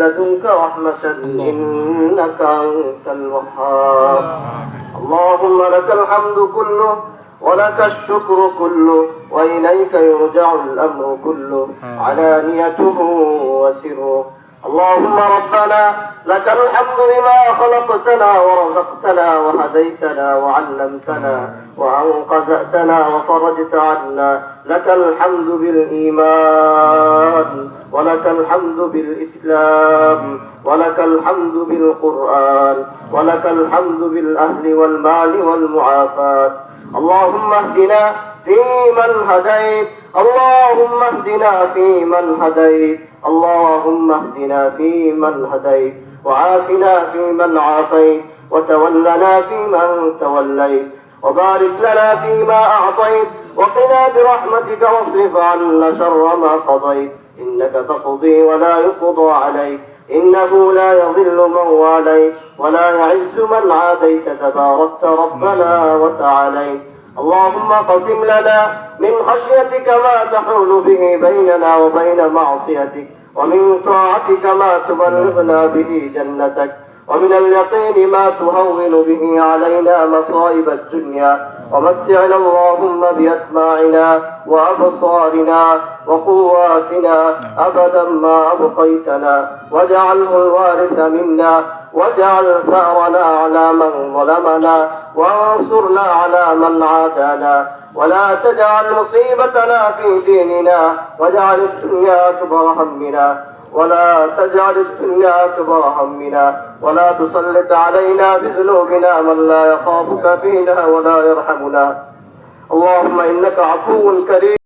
لدنك رحمة إنك أنت الوهاب. اللهم لك الحمد كله ولك الشكر كله وإليك يرجع الأمر كله علانيته وسره. اللهم ربنا لك الحمد بما خلقتنا ورزقتنا وهديتنا وعلمتنا وأنقذتنا وفرجت عنا. لك الحمد بالإيمان ولك الحمد بالإسلام ولك الحمد بالقرآن ولك الحمد بالأهل والمال والمعافاة. اللهم اهدنا فيمن هديت اللهم اهدنا فيمن هديت اللهم اهدنا فيمن هديت وعافنا فيمن عافيت وتولنا فيمن توليت وبارك لنا فيما أعطيت وقنا برحمتك واصرف عنا شر ما قضيت إنك تقضي ولا يقضى عليك إنه لا يضل من واليت ولا يعز من عاديت تباركت ربنا وتعاليت. اللهم قسم لنا من خشيتك ما تحول به بيننا وبين معصيتك ومن طاعتك ما تبلغنا به جنتك ومن اليقين ما تهون به علينا مصائب الدنيا ومتعنا اللهم بأسماعنا وأبصارنا وقواتنا أبدا ما أبقيتنا واجعله الوارث منا واجعل ثأرنا على من ظلمنا وانصرنا على من عادانا ولا تجعل مصيبتنا في ديننا واجعل الدنيا أكبر همنا ولا تجعل الدنيا أكبر همنا ولا تسلط علينا بذنوبنا من لا يخافك فينا ولا يرحمنا. اللهم إنك عفو كريم